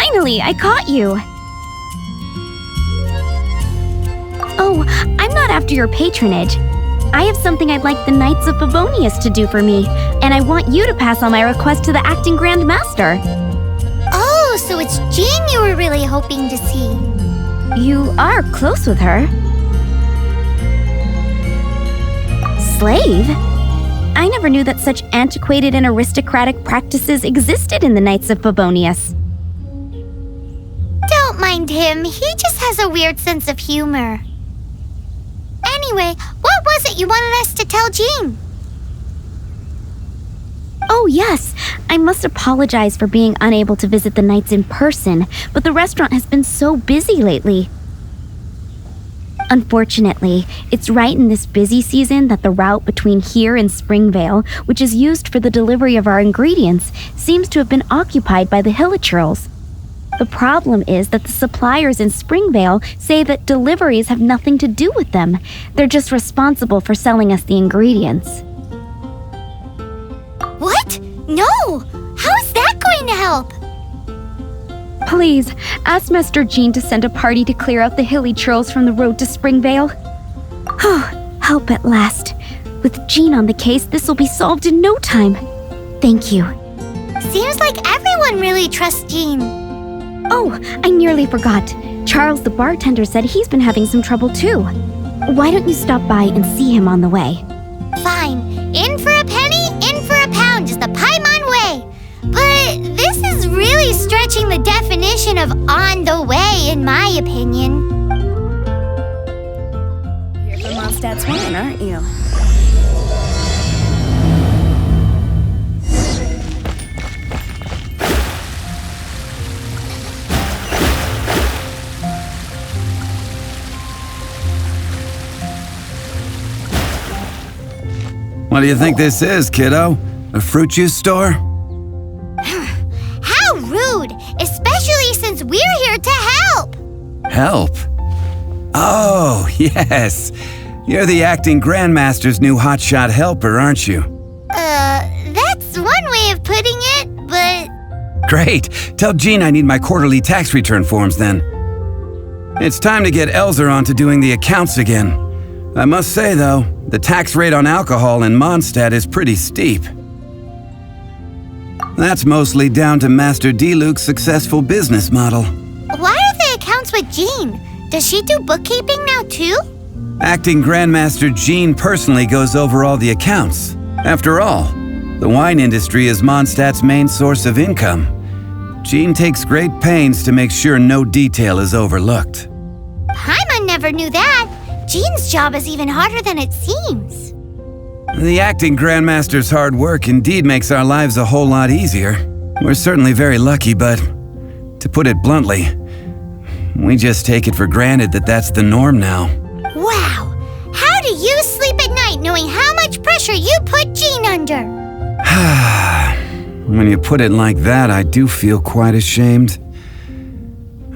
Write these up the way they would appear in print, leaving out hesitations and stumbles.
Finally, I caught you! Oh, I'm not after your patronage. I have something I'd like the Knights of Favonius to do for me, and I want you to pass on my request to the acting Grand Master. Oh, so it's Jean you were really hoping to see. You are close with her. Slave? I never knew that such antiquated and aristocratic practices existed in the Knights of Favonius. Don't mind him, he just has a weird sense of humor. Anyway, what was it you wanted us to tell Jean? Oh yes, I must apologize for being unable to visit the Knights in person, but the restaurant has been so busy lately. Unfortunately, it's right in this busy season that the route between here and Springvale, which is used for the delivery of our ingredients, seems to have been occupied by the Hilichurls. The problem is that the suppliers in Springvale say that deliveries have nothing to do with them. They're just responsible for selling us the ingredients. What? No! How is that going to help? Please, ask Master Jean to send a party to clear out the Hilichurls from the road to Springvale. Oh, help at last. With Jean on the case, this will be solved in no time. Thank you. Seems like everyone really trusts Jean. Oh, I nearly forgot. Charles the bartender said he's been having some trouble too. Why don't you stop by and see him on the way? Fine. In for a penny, in for a pound, just a Paimon way. But this is really stretching the definition of on the way, in my opinion. You're from Mondstadt's wine, aren't you? What do you think this is, kiddo? A fruit juice store? How rude! Especially since we're here to help! Help? Oh, yes. You're the acting Grandmaster's new hotshot helper, aren't you? That's one way of putting it, but... Great. Tell Jean I need my quarterly tax return forms then. It's time to get Elzer on to doing the accounts again. I must say, though, the tax rate on alcohol in Mondstadt is pretty steep. That's mostly down to Master D-Luke's successful business model. Why are the accounts with Jean? Does she do bookkeeping now too? Acting Grandmaster Jean personally goes over all the accounts. After all, the wine industry is Mondstadt's main source of income. Jean takes great pains to make sure no detail is overlooked. Paimon never knew that. Jean's job is even harder than it seems. The acting Grandmaster's hard work indeed makes our lives a whole lot easier. We're certainly very lucky, but to put it bluntly, we just take it for granted that that's the norm now. Wow! How do you sleep at night knowing how much pressure you put Jean under? When you put it like that, I do feel quite ashamed.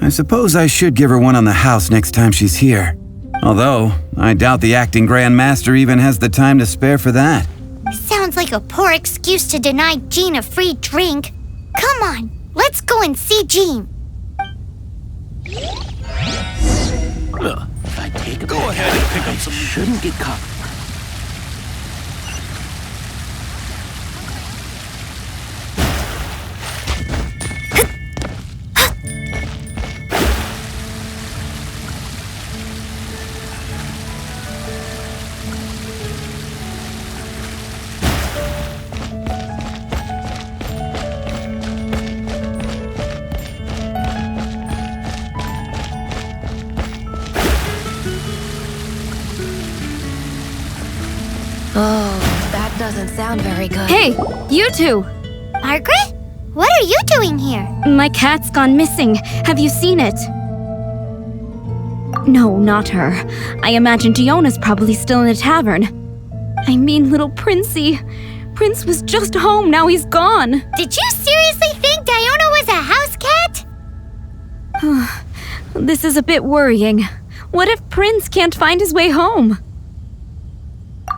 I suppose I should give her one on the house next time she's here. Although, I doubt the acting Grandmaster even has the time to spare for that. Sounds like a poor excuse to deny Jean a free drink. Come on, let's go and see Jean. If I take a go ahead and pick up some. Shouldn't get caught. Oh, that doesn't sound very good. Hey, you two! Margaret? What are you doing here? My cat's gone missing. Have you seen it? No, not her. I imagine Diona's probably still in the tavern. I mean, little Princey. Prince was just home, now he's gone. Did you seriously think Diona was a house cat? This is a bit worrying. What if Prince can't find his way home?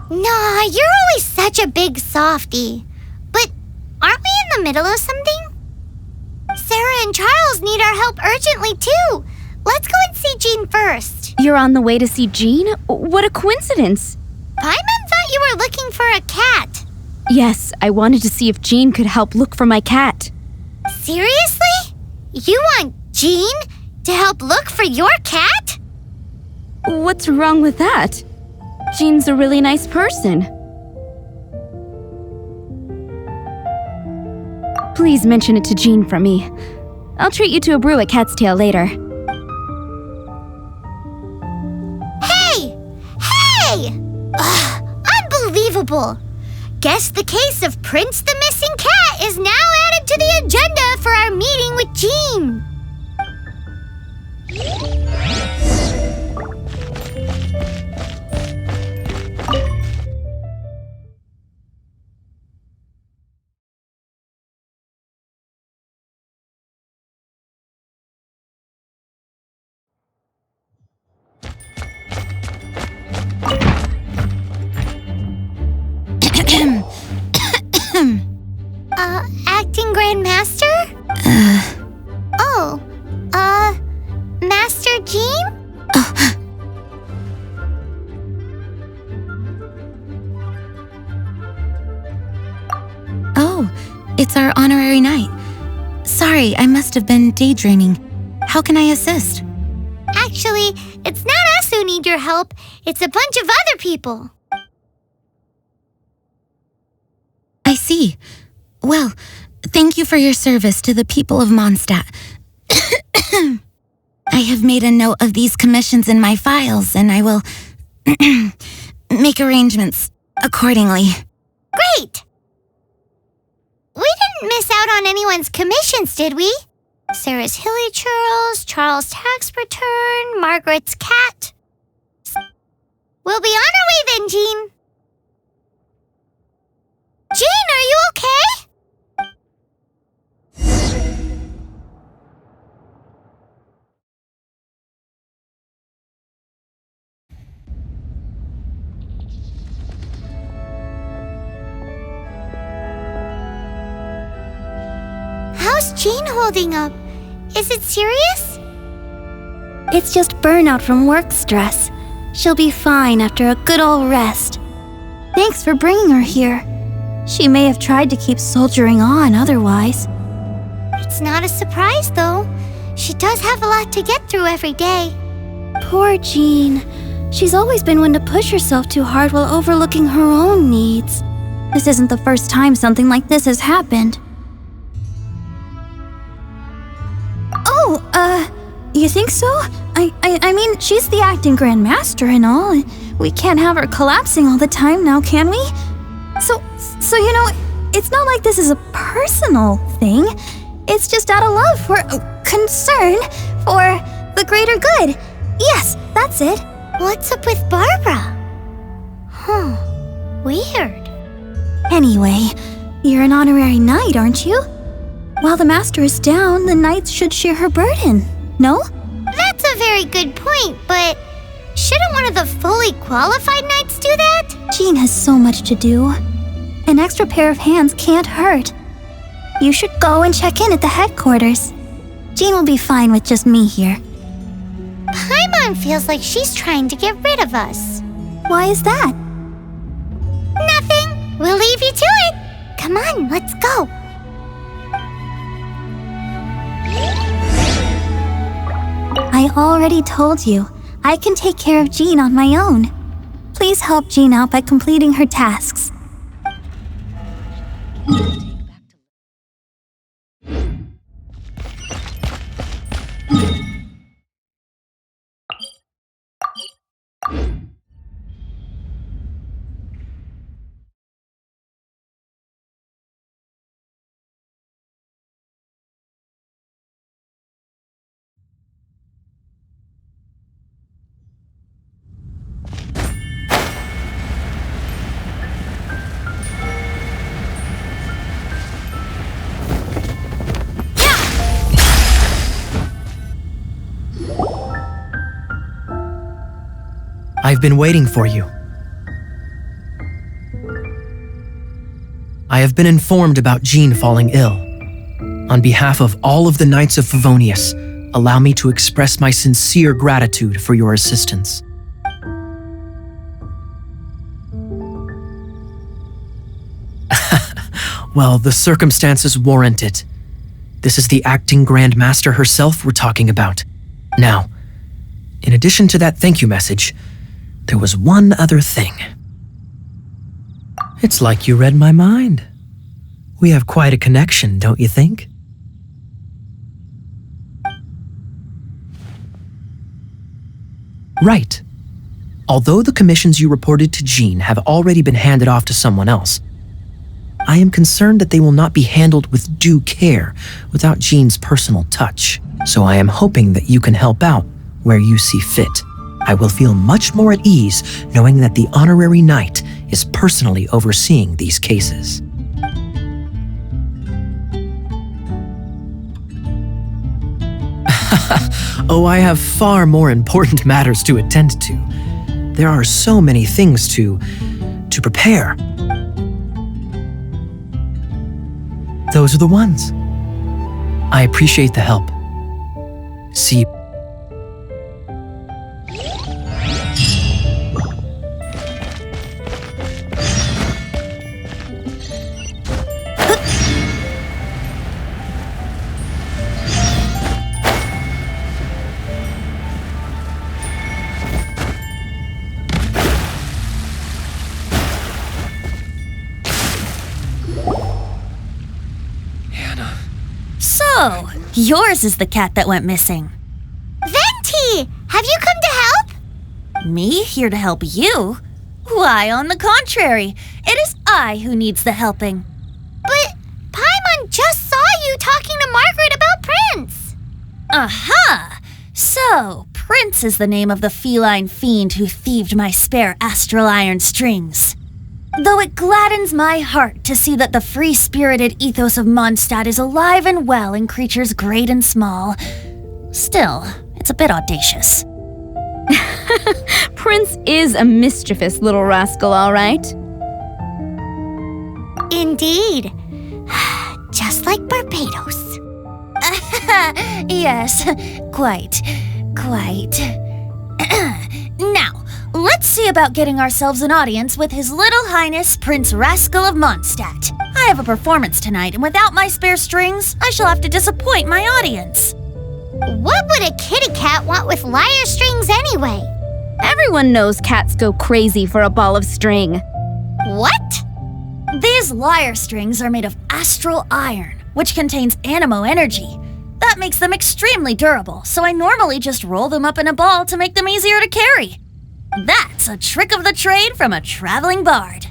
Nah, you're always such a big softie. But aren't we in the middle of something? Sarah Barbara and Charles need our help urgently, too. Let's go and see Jean first. You're on the way to see Jean? What a coincidence. Paimon thought you were looking for a cat. Yes, I wanted to see if Jean could help look for my cat. Seriously? You want Jean to help look for your cat? What's wrong with that? Jean's a really nice person. Please mention it to Jean for me. I'll treat you to a brew at Cat's Tail later. Hey! Hey! Ugh, unbelievable! Guess the case of Prince the Missing Cat is now added to the agenda for our meeting with Jean. Acting Grand Master? Oh, Master Jean? Oh, it's our honorary knight. Sorry, I must have been daydreaming. How can I assist? Actually, it's not us who need your help. It's a bunch of other people. I see. Well, thank you for your service to the people of Mondstadt. I have made a note of these commissions in my files, and I will make arrangements accordingly. Great! We didn't miss out on anyone's commissions, did we? Sarah's Hilly Churls, Charles' tax return, Margaret's cat. We'll be on our way then, Jean. Jean, are you okay? How's Jean holding up? Is it serious? It's just burnout from work stress. She'll be fine after a good old rest. Thanks for bringing her here. She may have tried to keep soldiering on otherwise. It's not a surprise, though. She does have a lot to get through every day. Poor Jean. She's always been one to push herself too hard while overlooking her own needs. This isn't the first time something like this has happened. Oh, you think so? I mean, she's the acting Grand Master and all. We can't have her collapsing all the time now, can we? So you know, it's not like this is a personal thing. It's just out of love for concern for the greater good. Yes, that's it. What's up with Barbara? Huh, weird. Anyway, you're an honorary knight, aren't you? While the master is down, the knights should share her burden, no? That's a very good point, but shouldn't one of the fully qualified knights do that? Jean has so much to do. An extra pair of hands can't hurt. You should go and check in at the headquarters. Jean will be fine with just me here. Paimon feels like she's trying to get rid of us. Why is that? Nothing. We'll leave you to it. Come on, let's go. I already told you, I can take care of Jean on my own. Please help Jean out by completing her tasks. I've been waiting for you. I have been informed about Jean falling ill. On behalf of all of the Knights of Favonius, allow me to express my sincere gratitude for your assistance. Well, the circumstances warrant it. This is the acting Grand Master herself we're talking about. Now, in addition to that thank you message, there was one other thing. It's like you read my mind. We have quite a connection, don't you think? Right. Although the commissions you reported to Jean have already been handed off to someone else, I am concerned that they will not be handled with due care without Jean's personal touch. So I am hoping that you can help out where you see fit. I will feel much more at ease knowing that the honorary knight is personally overseeing these cases. Oh, I have far more important matters to attend to. There are so many things to prepare. Those are the ones. I appreciate the help. See you. So, yours is the cat that went missing. Venti! Have you come to help? Me here to help you? Why, on the contrary, it is I who needs the helping. But Paimon just saw you talking to Margaret about Prince. Aha! So, Prince is the name of the feline fiend who thieved my spare astral iron strings. Though it gladdens my heart to see that the free-spirited ethos of Mondstadt is alive and well in creatures great and small, still, it's a bit audacious. Prince is a mischievous little rascal, all right. Indeed. Just like Barbados. Yes, quite. Now, let's see about getting ourselves an audience with His Little Highness Prince Rascal of Mondstadt. I have a performance tonight, and without my spare strings, I shall have to disappoint my audience. What would a kitty cat want with lyre strings anyway? Everyone knows cats go crazy for a ball of string. What? These lyre strings are made of astral iron, which contains animo energy. That makes them extremely durable, so I normally just roll them up in a ball to make them easier to carry. That's a trick of the trade from a traveling bard.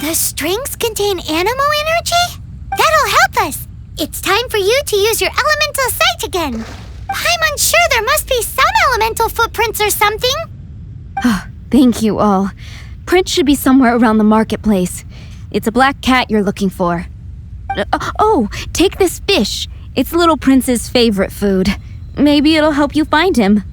The strings contain animo energy? That'll help us. It's time for you to use your elemental sight again. I'm unsure there must be some elemental footprints or something. Thank you all. Prince should be somewhere around the marketplace. It's a black cat you're looking for. Oh, take this fish. It's Little Prince's favorite food. Maybe it'll help you find him.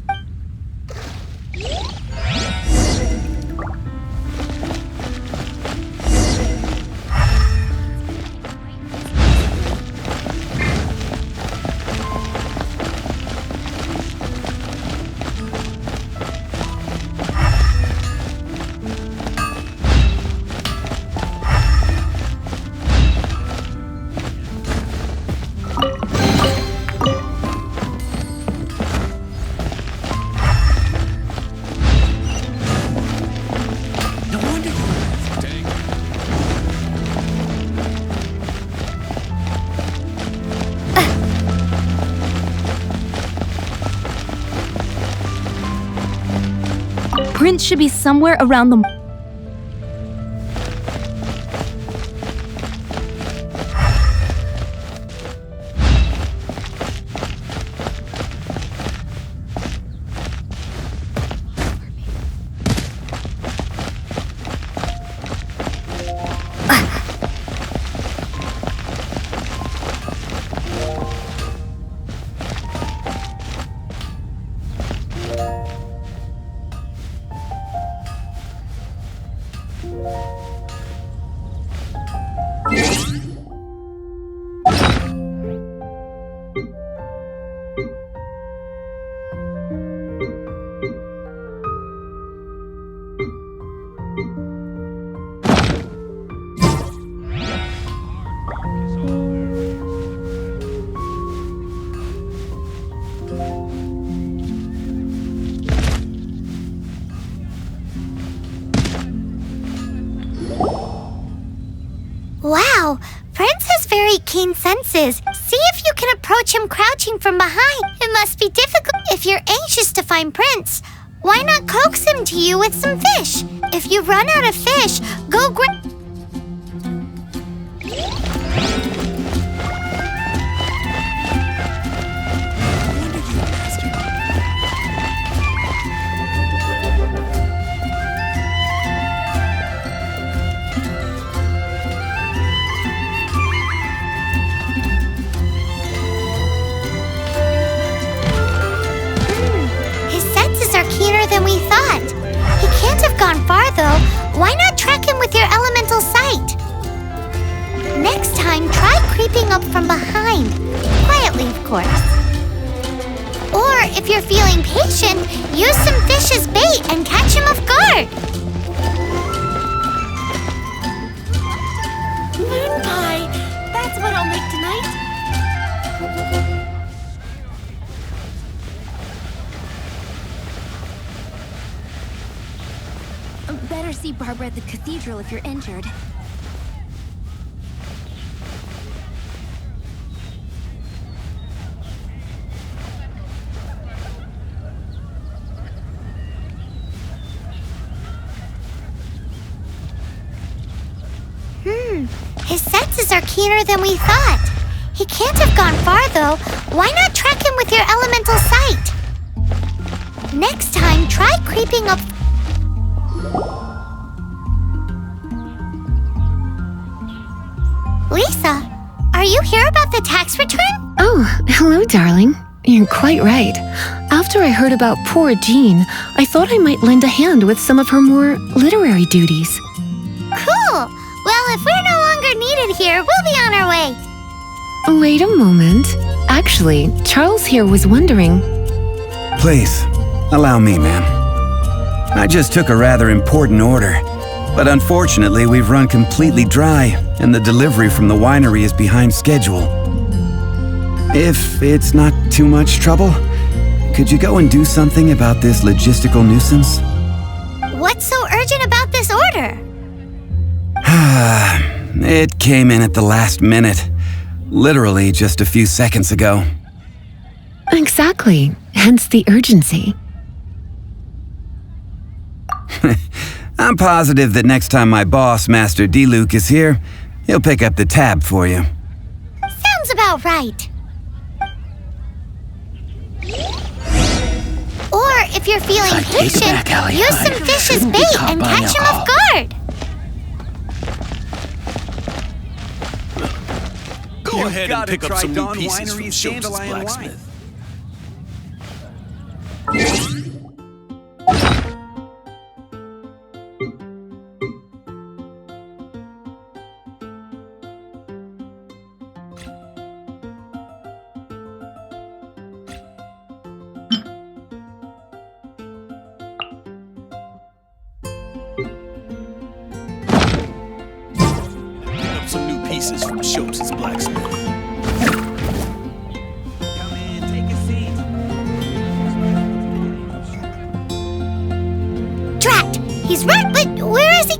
Prince should be somewhere around the... Wow, Prince has very keen senses. See if you can approach him crouching from behind. It must be difficult if you're anxious to find Prince. Why not coax him to you with some fish? If you run out of fish, go grab... Keener than we thought. He can't have gone far, though. Why not track him with your elemental sight? Next time, try creeping up from behind. Quietly, of course. Or, if you're feeling patient, use some fish as bait and catch him off guard. Moon pie! That's what I'll make tonight. Better see Barbara at the cathedral if you're injured. His senses are keener than we thought. He can't have gone far, though. Why not track him with your elemental sight? Next time, try creeping up... Lisa, are you here about the tax return? Oh, hello, darling. You're quite right. After I heard about poor Jean, I thought I might lend a hand with some of her more literary duties. Cool! Well, if we're no longer needed here, we'll be on our way. Wait a moment. Actually, Charles here was wondering... Please, allow me, ma'am. I just took a rather important order, but unfortunately we've run completely dry and the delivery from the winery is behind schedule. If it's not too much trouble, could you go and do something about this logistical nuisance? What's so urgent about this order? It came in at the last minute. Literally just a few seconds ago. Exactly, hence the urgency. I'm positive that next time my boss, Master D-Luke, is here, he'll pick up the tab for you. Sounds about right. Or if you're feeling patient, use some fish as bait and catch him off guard. Go ahead and pick up some new pieces from Schultz's blacksmith. Some new pieces from Schultz's blacksmith. Come in, take a seat. Drat! He's right, but where is he?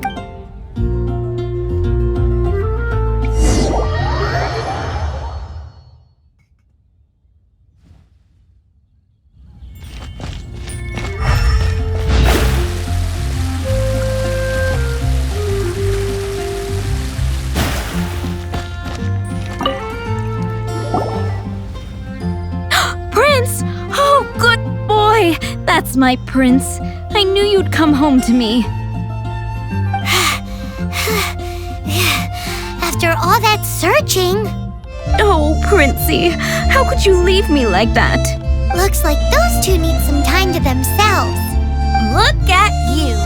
That's my prince. I knew you'd come home to me. After all that searching... Oh, Princey, how could you leave me like that? Looks like those two need some time to themselves. Look at you.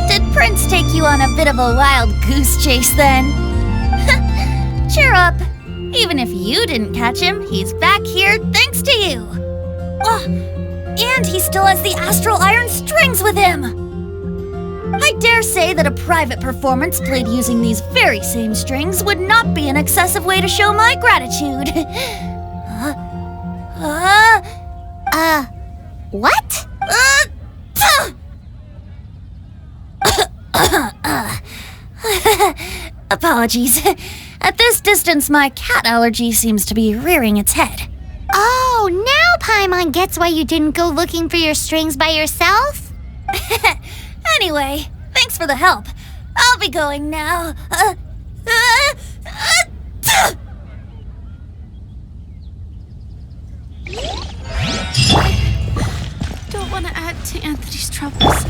Did Prince take you on a bit of a wild goose chase then? Cheer up. Even if you didn't catch him, he's back here thanks to you. And he still has the astral iron strings with him! I dare say that a private performance played using these very same strings would not be an excessive way to show my gratitude. What? Apologies. At this distance, my cat allergy seems to be rearing its head. Oh, now Paimon gets why you didn't go looking for your strings by yourself? Anyway, thanks for the help. I'll be going now. Don't want to add to Anthony's troubles.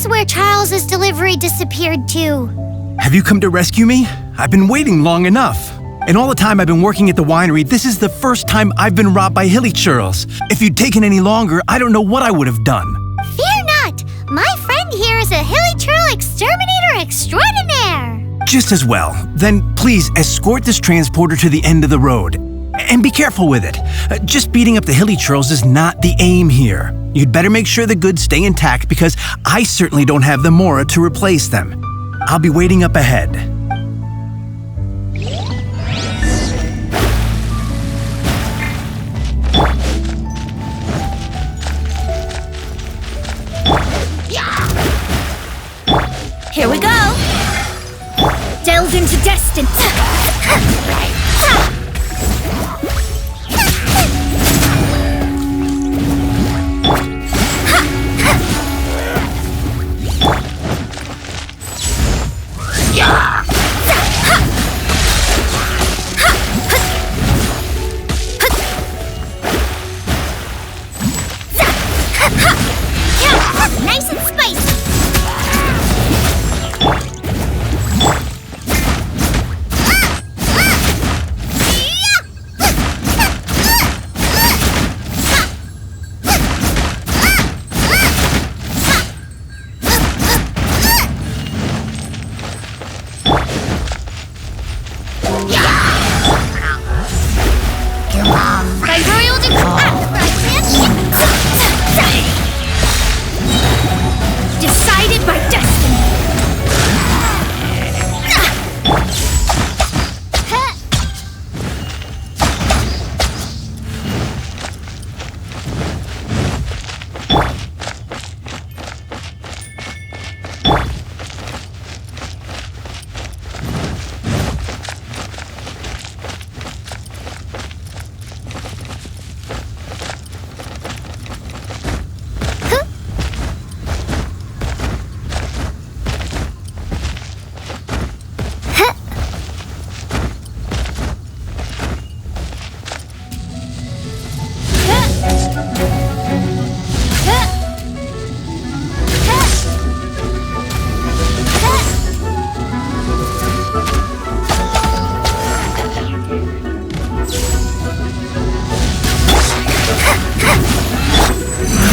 Where Charles's delivery disappeared to. Have you come to rescue me? I've been waiting long enough. And all the time I've been working at the winery, this is the first time I've been robbed by hilly churls. If you'd taken any longer, I don't know what I would have done. Fear not! My friend here is a hilly churl exterminator extraordinaire! Just as well. Then please escort this transporter to the end of the road. And be careful with it. Just beating up the hilly churls is not the aim here. You'd better make sure the goods stay intact because I certainly don't have the Mora to replace them. I'll be waiting up ahead. Here we go! Delve into destiny! Nice and spicy! Decided by destiny!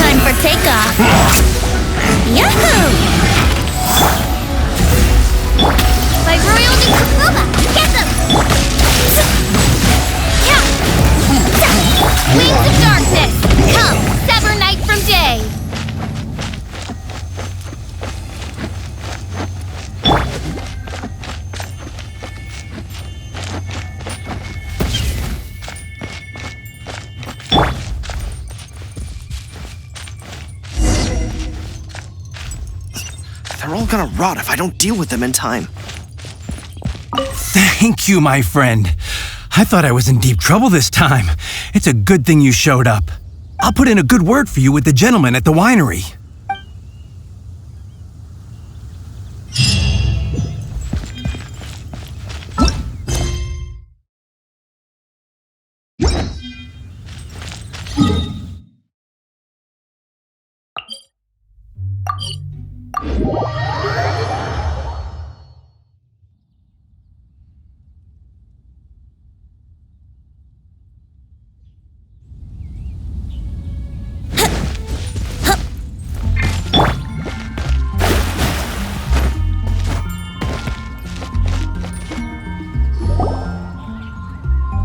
Time for takeoff! Yahoo! By Royal Nikukuba! Get them! Wings of darkness! Come, sever night from day! They're all gonna rot if I don't deal with them in time. Thank you, my friend. I thought I was in deep trouble this time. It's a good thing you showed up. I'll put in a good word for you with the gentleman at the winery.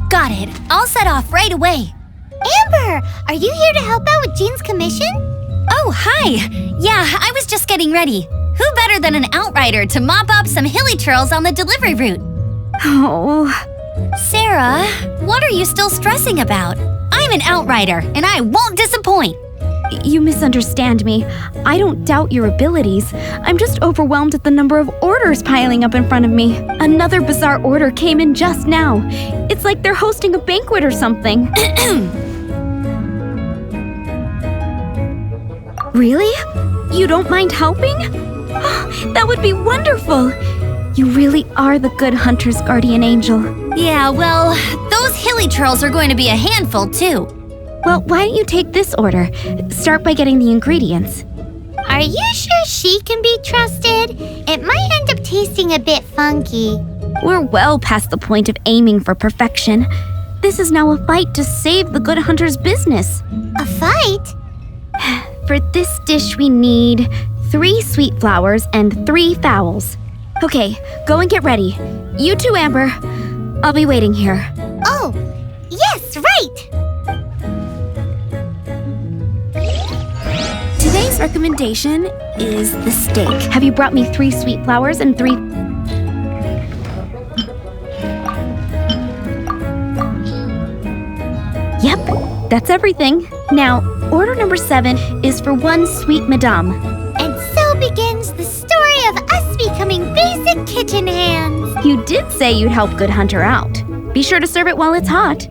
Got it. I'll set off right away. Amber, are you here to help out with Jean's commission? Oh, hi. Yeah, I was just getting ready. Who better than an outrider to mop up some hilly churls on the delivery route? Oh, Sarah, what are you still stressing about? I'm an outrider, and I won't disappoint. you misunderstand me. I don't doubt your abilities. I'm just overwhelmed at the number of orders piling up in front of me. Another bizarre order came in just now. It's like they're hosting a banquet or something. Really? You don't mind helping? That would be wonderful. You really are the good hunter's guardian angel. Yeah, well, those hilly churls are going to be a handful, too. Well, why don't you take this order? Start by getting the ingredients. Are you sure she can be trusted? It might end up tasting a bit funky. We're well past the point of aiming for perfection. This is now a fight to save the good hunter's business. A fight? For this dish, we need 3 sweet flowers and 3 fowls. Okay, go and get ready. You too, Amber. I'll be waiting here. Oh, yes, right! Today's recommendation is the steak. Have you brought me 3 sweet flowers and 3... Yep, that's everything. Now, order number 7 is for 1 sweet madame. And so begins the story of us becoming basic kitchen hands. You did say you'd help Good Hunter out. Be sure to serve it while it's hot.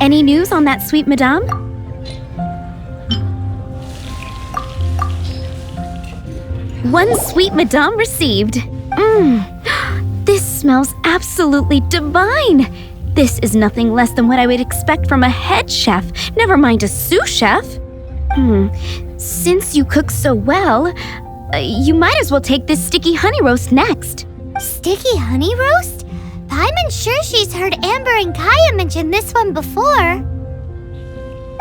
Any news on that sweet madame? One sweet madame received. This smells absolutely divine. This is nothing less than what I would expect from a head chef, never mind a sous chef. Since you cook so well, you might as well take this sticky honey roast next. Sticky honey roast? I'm sure she's heard Amber and Kaya mention this one before.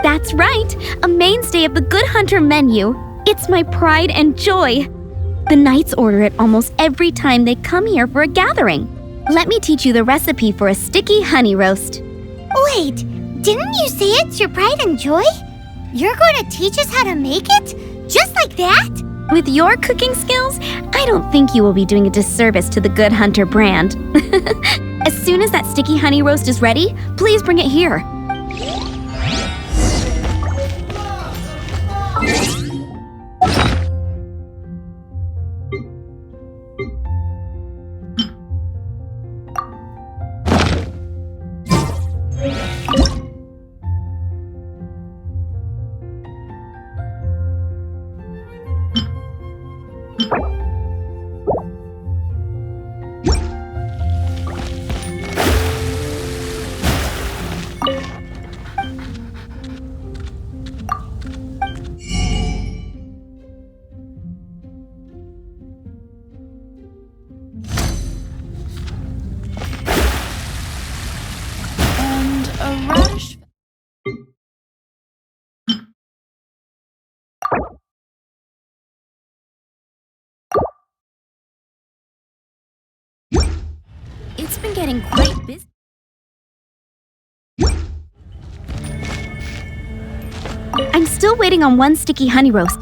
That's right, a mainstay of the Good Hunter menu. It's my pride and joy. The knights order it almost every time they come here for a gathering. Let me teach you the recipe for a sticky honey roast. Wait, didn't you say it's your pride and joy? You're going to teach us how to make it? Just like that? With your cooking skills, I don't think you will be doing a disservice to the Good Hunter brand. As soon as that sticky honey roast is ready, please bring it here. It's been getting quite busy. I'm still waiting on 1 sticky honey roast.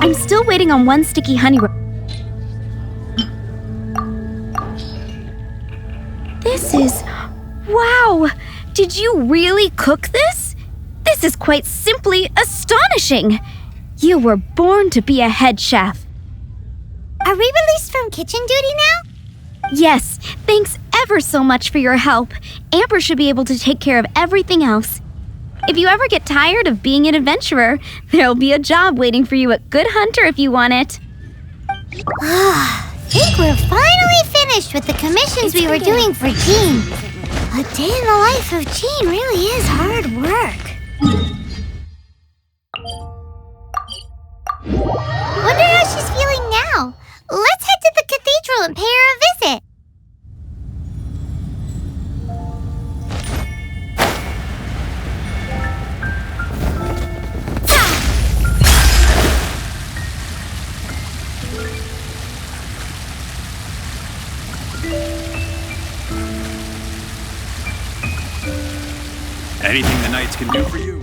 I'm still waiting on one sticky honey roll. This is... Wow! Did you really cook this? This is quite simply astonishing! You were born to be a head chef. Are we released from kitchen duty now? Yes, thanks ever so much for your help. Amber should be able to take care of everything else. If you ever get tired of being an adventurer, there'll be a job waiting for you at Good Hunter if you want it. Think we're finally finished with the commissions we were doing for Jean. A day in the life of Jean really is hard work. Wonder how she's feeling now. Let's head to the cathedral and pay her a visit. Anything the knights can do for you?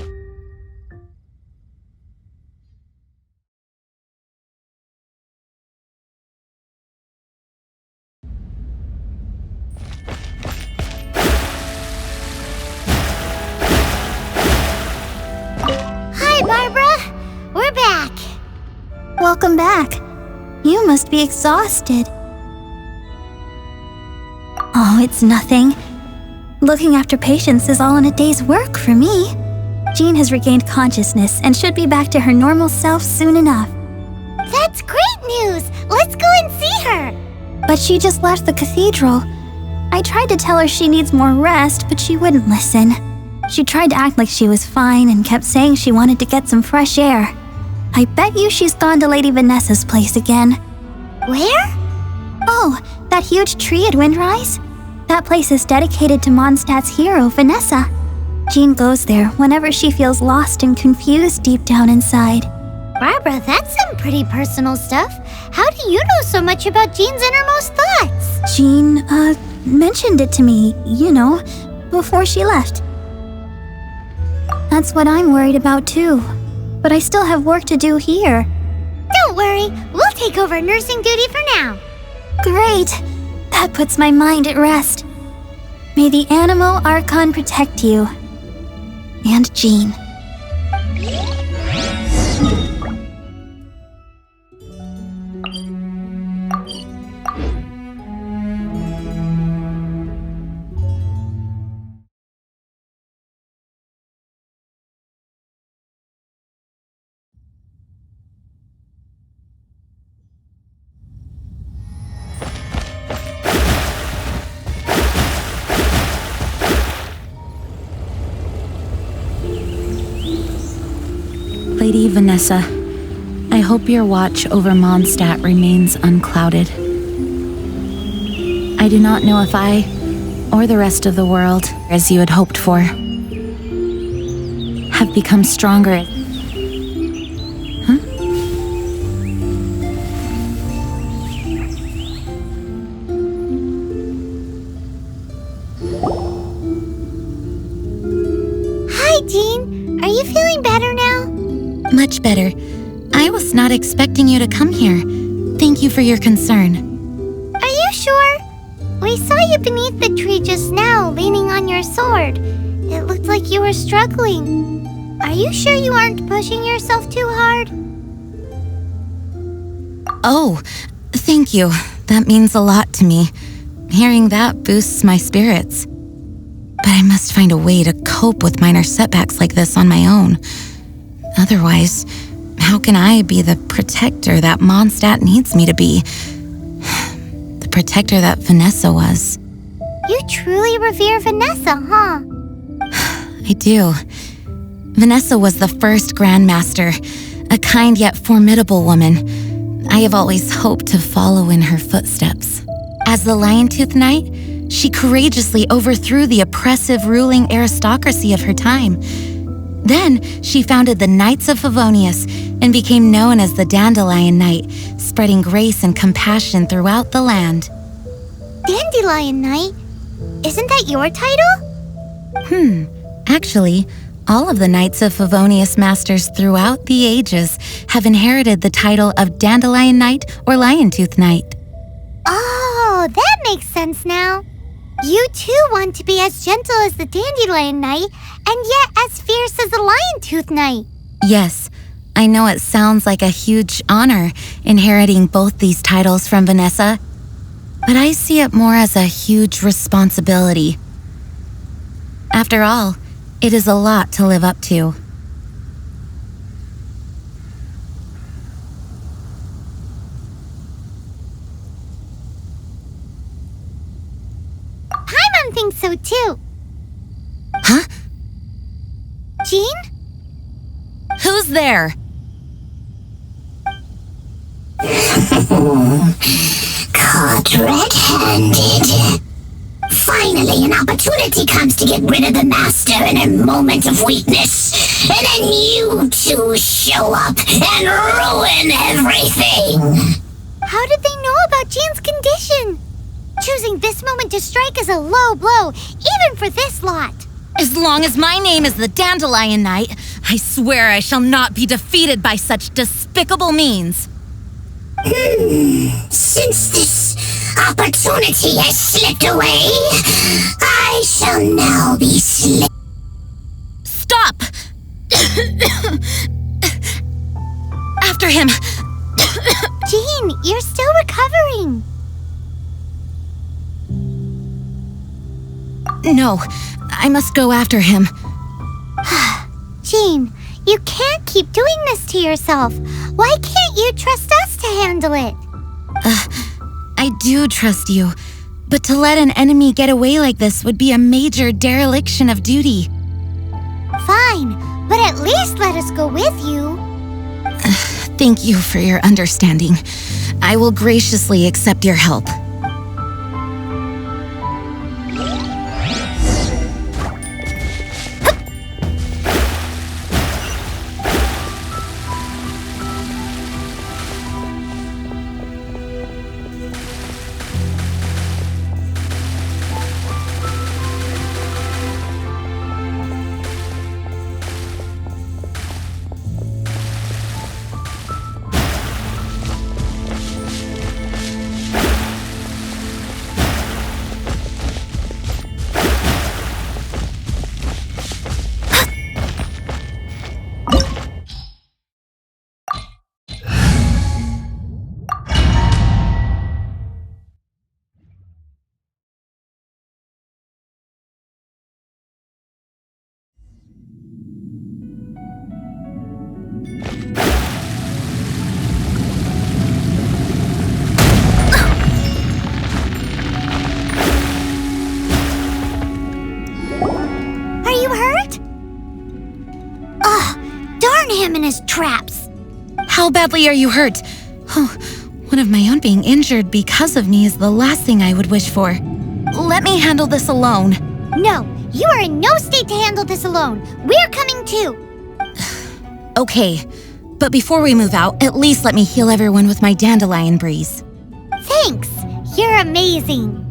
Hi, Barbara. We're back. Welcome back. You must be exhausted. Oh, it's nothing. Looking after patients is all in a day's work for me. Jean has regained consciousness and should be back to her normal self soon enough. That's great news. Let's go and see her. But she just left the cathedral. I tried to tell her she needs more rest, but she wouldn't listen. She tried to act like she was fine and kept saying she wanted to get some fresh air. I bet you she's gone to Lady Vanessa's place again. Where? Oh, that huge tree at Windrise? That place is dedicated to Mondstadt's hero, Vanessa. Jean goes there whenever she feels lost and confused deep down inside. Barbara, that's some pretty personal stuff. How do you know so much about Jean's innermost thoughts? Jean, mentioned it to me, before she left. That's what I'm worried about too. But I still have work to do here. Don't worry, we'll take over nursing duty for now. Great! That puts my mind at rest. May the Animo Archon protect you. And Jean. Lady Vanessa, I hope your watch over Mondstadt remains unclouded. I do not know if I, or the rest of the world, as you had hoped for, have become stronger. Hi, Jean. Are you feeling better now? Much better. I was not expecting you to come here. Thank you for your concern. Are you sure? We saw you beneath the tree just now, leaning on your sword. It looked like you were struggling. Are you sure you aren't pushing yourself too hard? Oh, thank you. That means a lot to me. Hearing that boosts my spirits. But I must find a way to cope with minor setbacks like this on my own. Otherwise, how can I be the protector that Mondstadt needs me to be? The protector that Vanessa was. You truly revere Vanessa, huh? I do. Vanessa was the first Grandmaster, a kind yet formidable woman. I have always hoped to follow in her footsteps. As the Lion-Tooth Knight, she courageously overthrew the oppressive ruling aristocracy of her time. Then she founded the Knights of Favonius and became known as the Dandelion Knight, spreading grace and compassion throughout the land. Dandelion Knight? Isn't that your title? Actually, all of the Knights of Favonius masters throughout the ages have inherited the title of Dandelion Knight or Lion-Tooth Knight. Oh, that makes sense now. You too want to be as gentle as the Dandelion Knight, and yet as fierce as the Lion-Tooth Knight. Yes, I know it sounds like a huge honor inheriting both these titles from Vanessa, but I see it more as a huge responsibility. After all, it is a lot to live up to. Paimon thinks so too. Huh? Jean? Who's there? Caught red-handed. Finally, an opportunity comes to get rid of the Master in a moment of weakness. And then you two show up and ruin everything. How did they know about Jean's condition? Choosing this moment to strike is a low blow, even for this lot. As long as my name is the Dandelion Knight, I swear I shall not be defeated by such despicable means. Since this opportunity has slipped away, I shall now be Stop! After him! Jean, you're still recovering. No, I must go after him. Jean, you can't keep doing this to yourself. Why can't you trust us to handle it? I do trust you, but to let an enemy get away like this would be a major dereliction of duty. Fine, but at least let us go with you. Thank you for your understanding. I will graciously accept your help. Him in his traps. How badly are you hurt? Oh, one of my own being injured because of me is the last thing I would wish for. Let me handle this alone. No, you are in no state to handle this alone. We're coming too. Okay, but before we move out, at least let me heal everyone with my dandelion breeze. Thanks. You're amazing.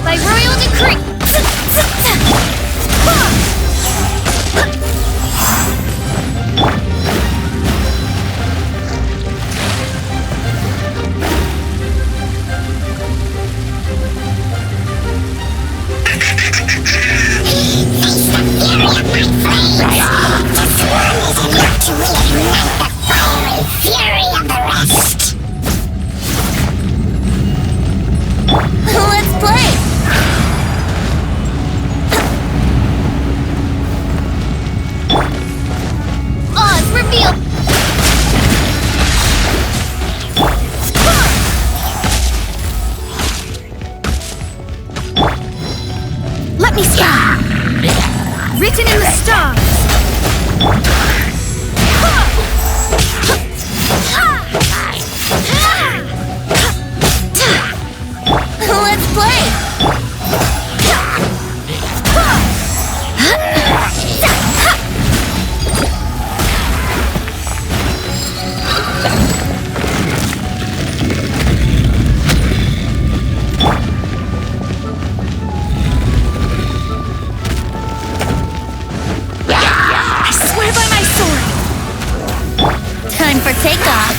By royal decree! Let's play! Oz, reveal! Let me scan. Written in the stars. Let's play! I swear by my sword. Time for takeoff.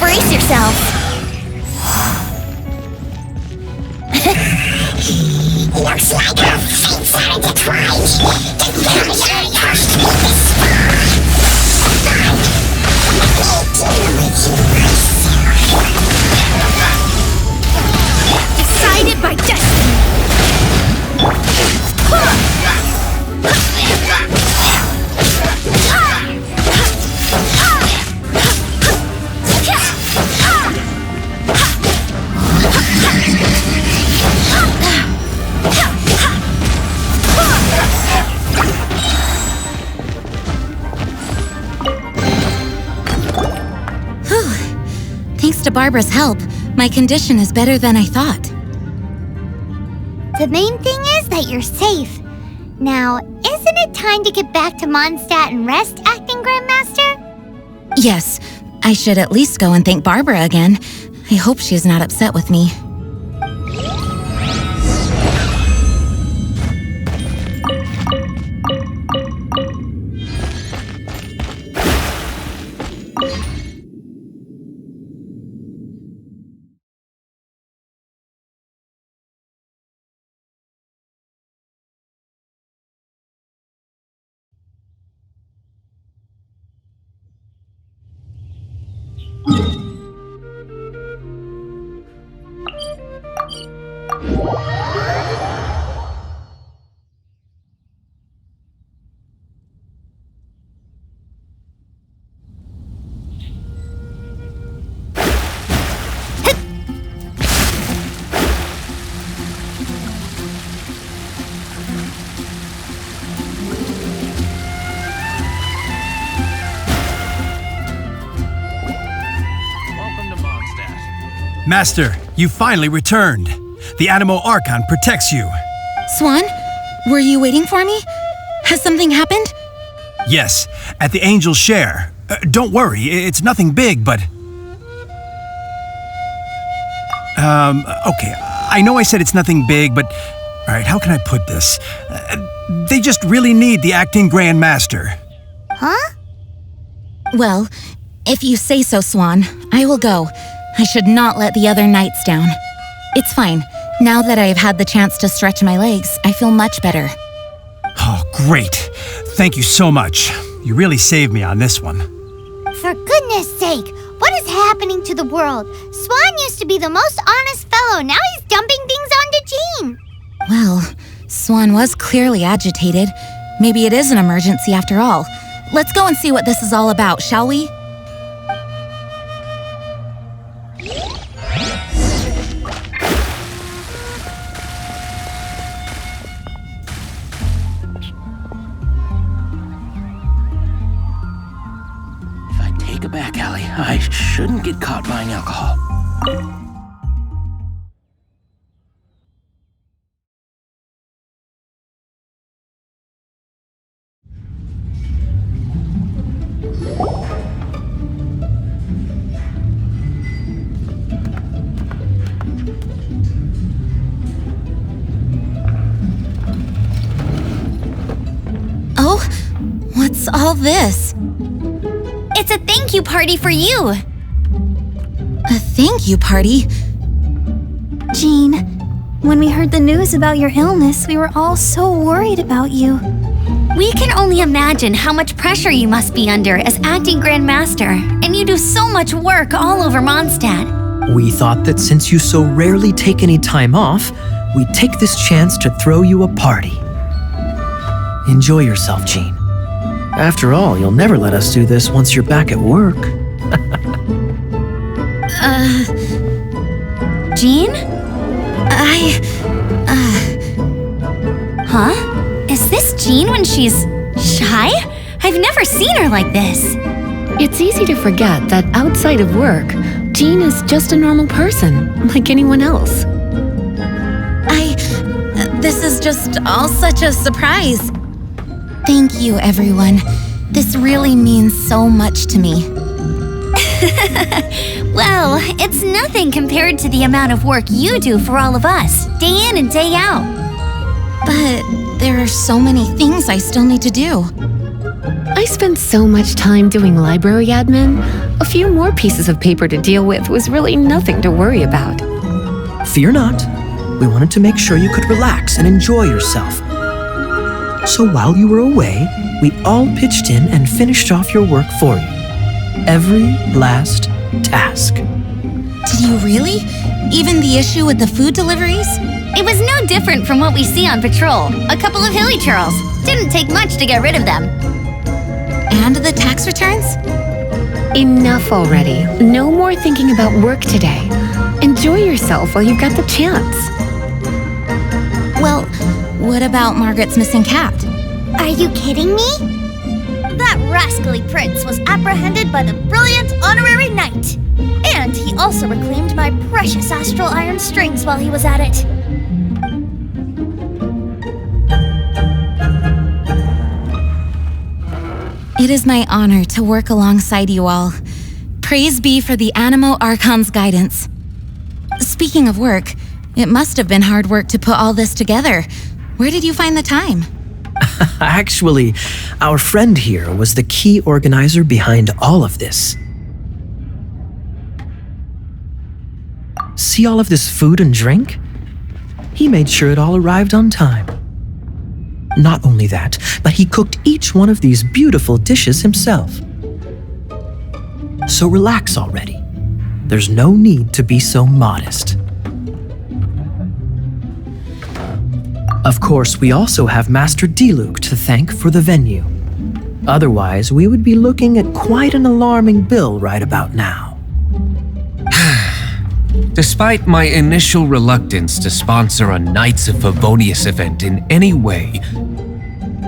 Brace yourself. Looks like our fates are intertwined. The carrier must be this far. Decided by destiny. Thanks to Barbara's help, my condition is better than I thought. The main thing is that you're safe. Now, isn't it time to get back to Mondstadt and rest, Acting Grandmaster? Yes, I should at least go and thank Barbara again. I hope she's not upset with me. Master, you finally returned. The Animo Archon protects you. Swan, were you waiting for me? Has something happened? Yes, at the Angel's Share. Don't worry, it's nothing big, but... Okay, I know I said it's nothing big, but... Alright, how can I put this? They just really need the Acting Grand Master. Huh? Well, if you say so, Swan, I will go. I should not let the other knights down. It's fine. Now that I've had the chance to stretch my legs, I feel much better. Oh, great. Thank you so much. You really saved me on this one. For goodness sake, what is happening to the world? Swan used to be the most honest fellow. Now he's dumping things onto Jean. Well, Swan was clearly agitated. Maybe it is an emergency after all. Let's go and see what this is all about, shall we? Take it back, Allie. I shouldn't get caught buying alcohol. Oh, what's all this? It's a thank you party for you. A thank you party? Jean, when we heard the news about your illness, we were all so worried about you. We can only imagine how much pressure you must be under as acting Grand Master, and you do so much work all over Mondstadt. We thought that since you so rarely take any time off, we'd take this chance to throw you a party. Enjoy yourself, Jean. After all, you'll never let us do this once you're back at work. Jean? Huh? Is this Jean when she's shy? I've never seen her like this. It's easy to forget that outside of work, Jean is just a normal person, like anyone else. This is just all such a surprise. Thank you, everyone. This really means so much to me. Well, it's nothing compared to the amount of work you do for all of us, day in and day out. But there are so many things I still need to do. I spent so much time doing library admin. A few more pieces of paper to deal with was really nothing to worry about. Fear not. We wanted to make sure you could relax and enjoy yourself. So while you were away, we all pitched in and finished off your work for you. Every last task. Did you really? Even the issue with the food deliveries? It was no different from what we see on patrol. A couple of hilly churls. Didn't take much to get rid of them. And the tax returns? Enough already. No more thinking about work today. Enjoy yourself while you've got the chance. Well, what about Margaret's missing cat? Are you kidding me? That rascally prince was apprehended by the brilliant honorary knight. And he also reclaimed my precious astral iron strings while he was at it. It is my honor to work alongside you all. Praise be for the Animo Archon's guidance. Speaking of work, it must have been hard work to put all this together. Where did you find the time? Actually, our friend here was the key organizer behind all of this. See all of this food and drink? He made sure it all arrived on time. Not only that, but he cooked each one of these beautiful dishes himself. So relax already. There's no need to be so modest. Of course, we also have Master Diluc to thank for the venue. Otherwise, we would be looking at quite an alarming bill right about now. Despite my initial reluctance to sponsor a Knights of Favonius event in any way,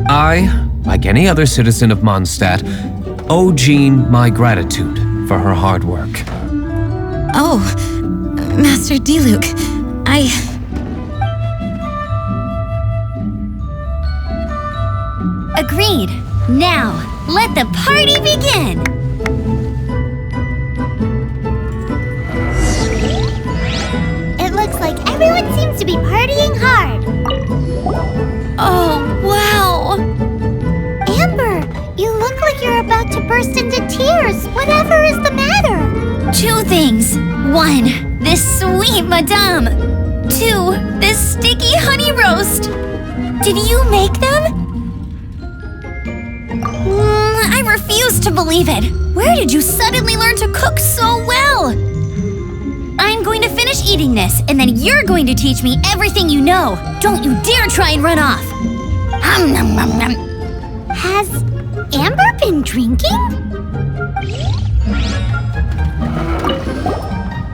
I, like any other citizen of Mondstadt, owe Jean my gratitude for her hard work. Oh, Master Diluc, Agreed. Now, let the party begin! It looks like everyone seems to be partying hard. Oh, wow! Amber, you look like you're about to burst into tears. Whatever is the matter? 2 things. 1, this sweet madame. 2, this sticky honey roast. Did you make them? I refuse to believe it. Where did you suddenly learn to cook so well? I'm going to finish eating this, and then you're going to teach me everything you know. Don't you dare try and run off. Has Amber been drinking?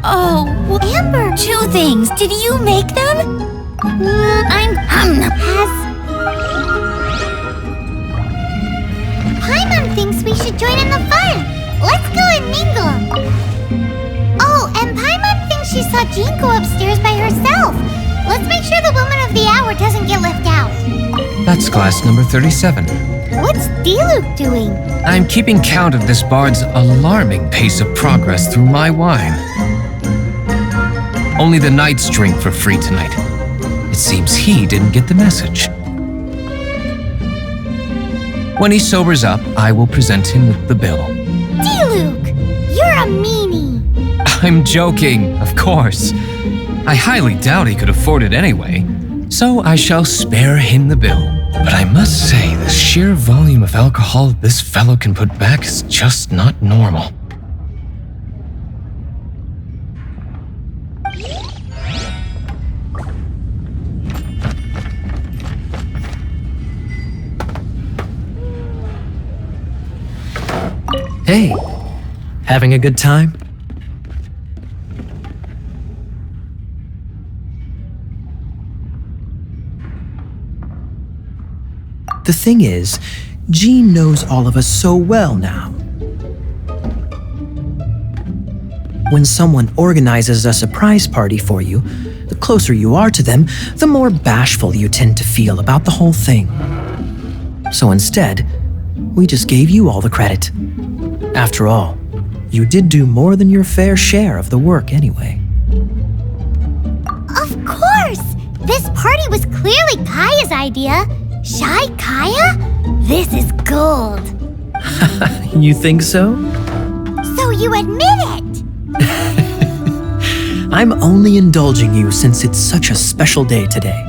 Oh, Amber. 2 things. Did you make them? Paimon thinks we should join in the fun. Let's go and mingle. Oh, and Paimon thinks she saw Jean go upstairs by herself. Let's make sure the woman of the hour doesn't get left out. That's glass number 37. What's Diluc doing? I'm keeping count of this bard's alarming pace of progress through my wine. Only the knights drink for free tonight. It seems he didn't get the message. When he sobers up, I will present him with the bill. Diluc, you're a meanie. I'm joking, of course. I highly doubt he could afford it anyway, so I shall spare him the bill. But I must say, the sheer volume of alcohol this fellow can put back is just not normal. Hey, having a good time? The thing is, Jean knows all of us so well now. When someone organizes a surprise party for you, the closer you are to them, the more bashful you tend to feel about the whole thing. So instead, we just gave you all the credit. After all, you did do more than your fair share of the work anyway. Of course! This party was clearly Kaya's idea. Shy Kaya? This is gold. You think so? So you admit it? I'm only indulging you since it's such a special day today.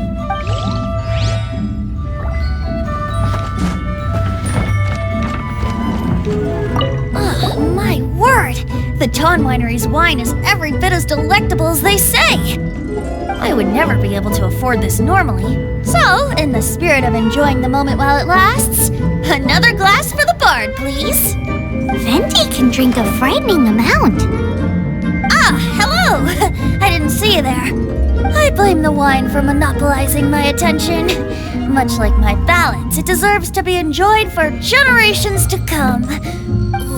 My word! The Ton Winery's wine is every bit as delectable as they say. I would never be able to afford this normally. So, in the spirit of enjoying the moment while it lasts, another glass for the bard, please. Venti can drink a frightening amount. Ah, hello! I didn't see you there. I blame the wine for monopolizing my attention. Much like my ballads, it deserves to be enjoyed for generations to come.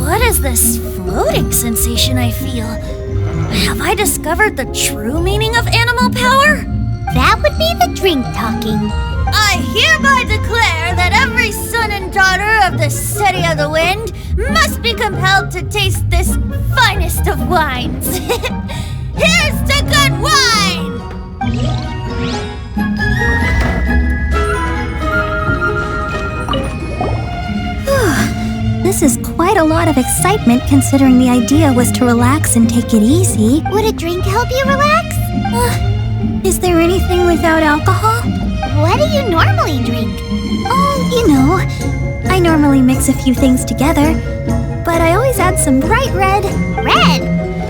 What is this floating sensation I feel? Have I discovered the true meaning of animal power? That would be the drink talking. I hereby declare that every son and daughter of the City of the Wind must be compelled to taste this finest of wines. Here's to good wine! This is quite a lot of excitement considering the idea was to relax and take it easy. Would a drink help you relax? Is there anything without alcohol? What do you normally drink? Oh, you know, I normally mix a few things together, but I always add some bright red. Red?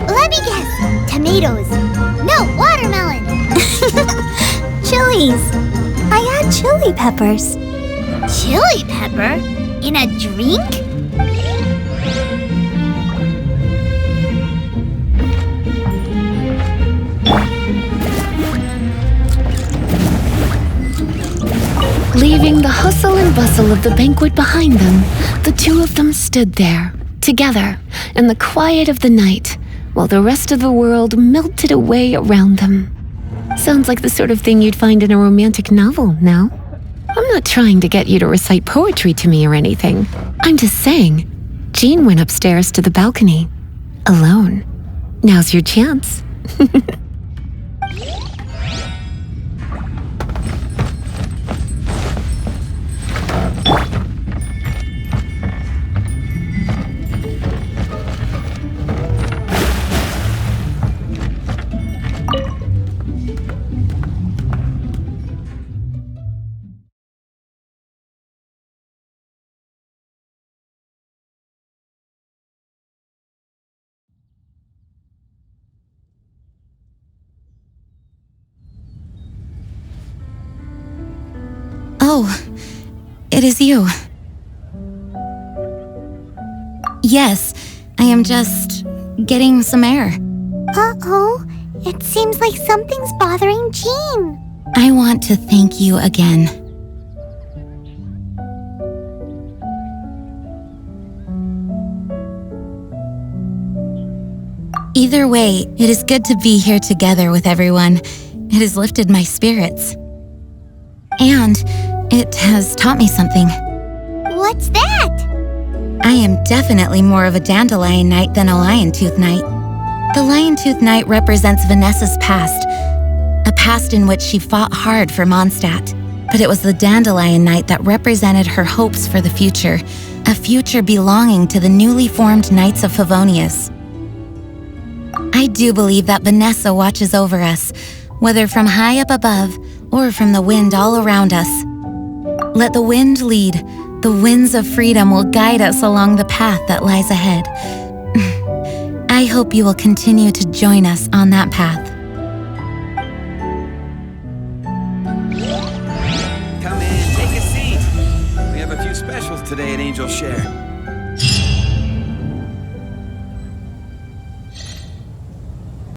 Let me guess. Tomatoes. No, watermelon. Chilies. I add chili peppers. Chili pepper? In a drink? Leaving the hustle and bustle of the banquet behind them, the two of them stood there, together, in the quiet of the night, while the rest of the world melted away around them. Sounds like the sort of thing you'd find in a romantic novel, no? I'm not trying to get you to recite poetry to me or anything. I'm just saying, Jean went upstairs to the balcony, alone. Now's your chance. Oh, it is you. Yes, I am just getting some air. Uh-oh, it seems like something's bothering Jean. I want to thank you again. Either way, it is good to be here together with everyone. It has lifted my spirits. And it has taught me something. What's that? I am definitely more of a Dandelion Knight than a Lion-Tooth Knight. The Lion-Tooth Knight represents Vanessa's past, a past in which she fought hard for Mondstadt. But it was the Dandelion Knight that represented her hopes for the future, a future belonging to the newly formed Knights of Favonius. I do believe that Vanessa watches over us, whether from high up above or from the wind all around us. Let the wind lead. The winds of freedom will guide us along the path that lies ahead. I hope you will continue to join us on that path. Come in, take a seat. We have a few specials today at Angel Share.